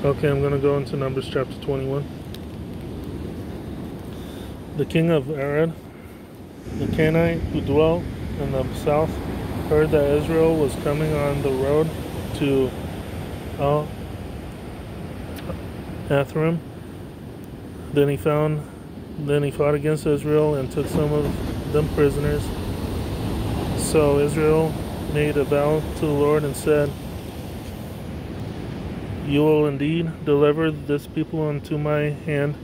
Okay, I'm going to go into Numbers chapter 21. The king of Arad, the Canaanite who dwelt in the south, heard that Israel was coming on the road to Atharim. Then he fought against Israel and took some of them prisoners. So Israel made a vow to the Lord and said, "You will indeed deliver this people into my hand,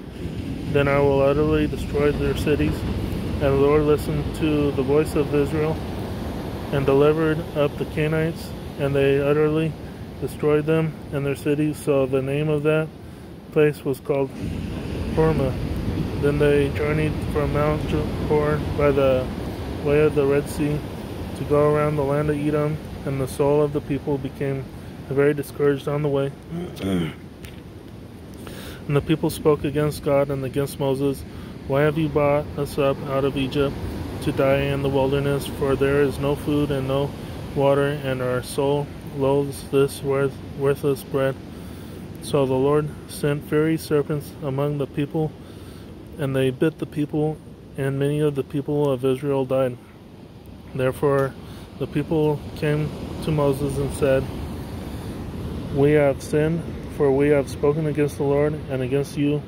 then I will utterly destroy their cities." And the Lord listened to the voice of Israel and delivered up the Canaanites, and they utterly destroyed them and their cities. So the name of that place was called Hormah. Then they journeyed from Mount Hor by the way of the Red Sea to go around the land of Edom, and the soul of the people became very discouraged on the way. And the people spoke against God and against Moses, "Why have you brought us up out of Egypt to die in the wilderness? For there is no food and no water, and our soul loathes this worthless bread." So the Lord sent fiery serpents among the people, and they bit the people, and many of the people of Israel died. Therefore the people came to Moses and said, "We have sinned, for we have spoken against the Lord and against you.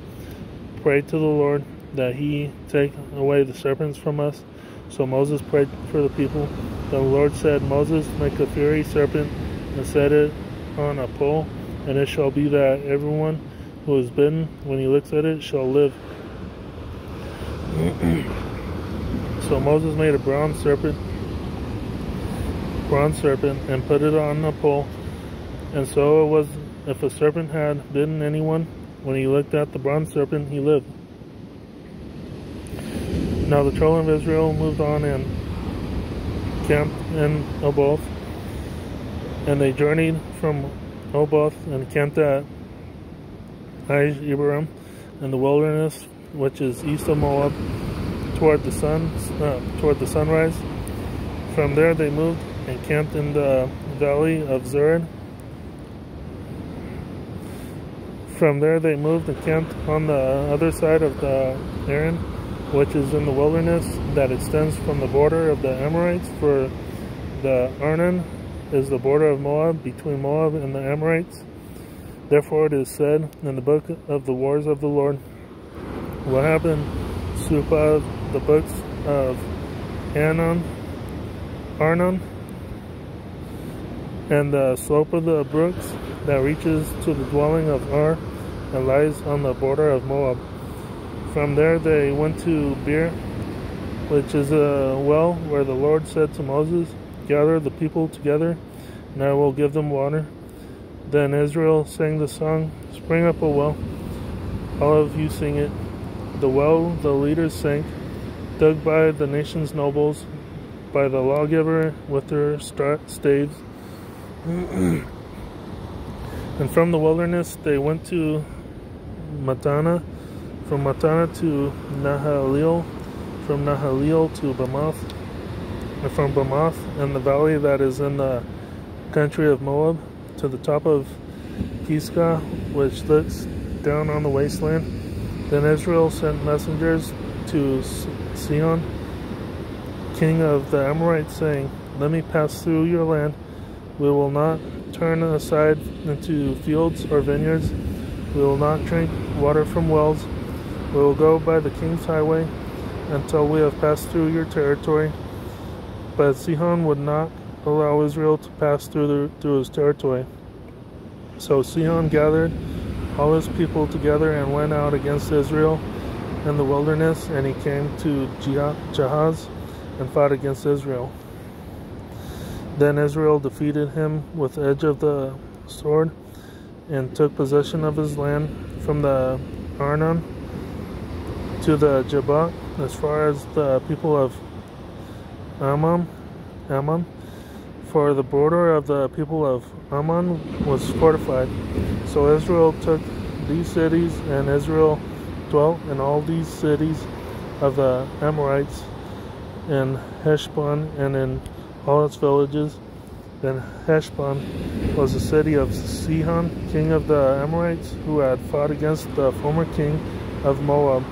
Pray to the Lord that he take away the serpents from us." So Moses prayed for the people. The Lord said, "Moses, make a fiery serpent and set it on a pole, and it shall be that everyone who is bitten, when he looks at it, shall live." So Moses made a bronze serpent and put it on a pole. And so it was, if a serpent had bitten anyone, when he looked at the bronze serpent, he lived. Now the children of Israel moved on and camped in Oboth. And they journeyed from Oboth and camped at Ijeabarim in the wilderness, which is east of Moab, toward the sunrise. From there they moved and camped in the valley of Zered. From there they moved and camped on the other side of the Arnon, which is in the wilderness that extends from the border of the Amorites. For the Arnon is the border of Moab, between Moab and the Amorites. Therefore it is said in the book of the wars of the Lord, what happened to the books of Arnon, and the slope of the brooks that reaches to the dwelling of Ar and lies on the border of Moab. From there they went to Beer, which is a well where the Lord said to Moses, "Gather the people together, and I will give them water." Then Israel sang the song, "Spring up a well." All of you sing it. The well the leaders sank, dug by the nation's nobles, by the lawgiver with their staves. And from the wilderness they went to Mattanah, from Mattanah to Nahaliel, from Nahaliel to Bamoth, and from Bamoth and the valley that is in the country of Moab, to the top of Pisgah, which looks down on the wasteland. Then Israel sent messengers to Sihon, king of the Amorites, saying, "Let me pass through your land. We will not turn aside into fields or vineyards. We will not drink water from wells. We will go by the king's highway until we have passed through your territory." But Sihon would not allow Israel to pass through his territory. So Sihon gathered all his people together and went out against Israel in the wilderness, and he came to Jahaz and fought against Israel. Then Israel defeated him with the edge of the sword and took possession of his land from the Arnon to the Jabbok, as far as the people of Ammon. For the border of the people of Ammon was fortified. So Israel took these cities, and Israel dwelt in all these cities of the Amorites, in Heshbon and in all its villages, Then Heshbon was the city of Sihon, king of the Amorites, who had fought against the former king of Moab,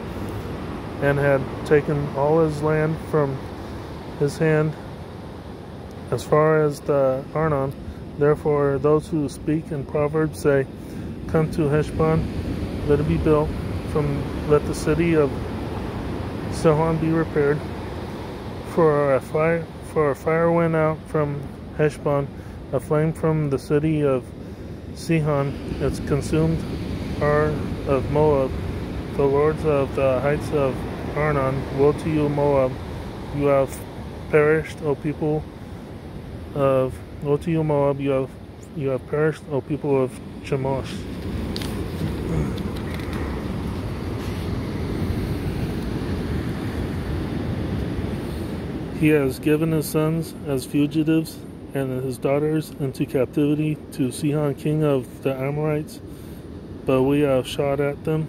and had taken all his land from his hand as far as the Arnon. Therefore those who speak in Proverbs say, "Come to Heshbon, let it be built, let the city of Sihon be repaired. For a fire went out from Heshbon, a flame from the city of Sihon. It's consumed Ar of Moab, the lords of the heights of Arnon. Woe to you, Moab! You have perished, O people of Woe to you, Moab! You have perished, O people of Chemosh." He has given his sons as fugitives and his daughters into captivity to Sihon, king of the Amorites, but we have shot at them.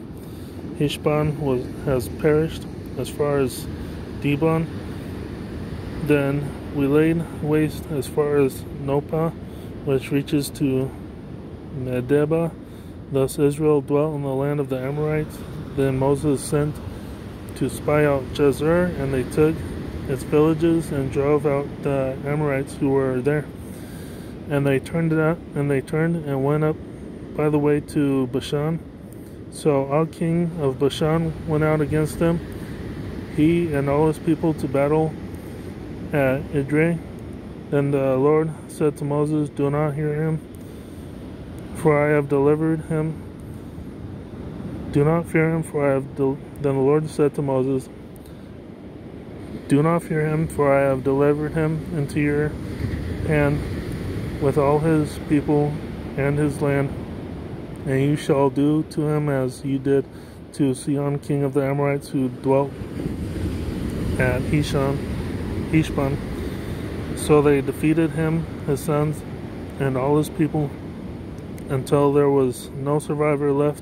Heshbon has perished as far as Dibon. Then we laid waste as far as Nopah, which reaches to Medeba. Thus Israel dwelt in the land of the Amorites. Then Moses sent to spy out Jazer, and they took its villages and drove out the Amorites who were there. And they turned and went up by the way to Bashan. So Og, king of Bashan, went out against them, he and all his people, to battle at Edrei. Then the Lord said to Moses, "Do not hear him, for I have delivered him. Do not fear him, for I have." Then the Lord said to Moses, "Do not fear him, for I have delivered him into your hand with all his people and his land, and you shall do to him as you did to Sihon, king of the Amorites, who dwelt at Heshbon." So they defeated him, his sons, and all his people, until there was no survivor left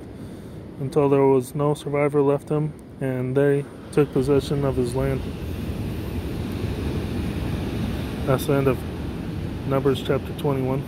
him, and they took possession of his land. That's the end of Numbers chapter 21.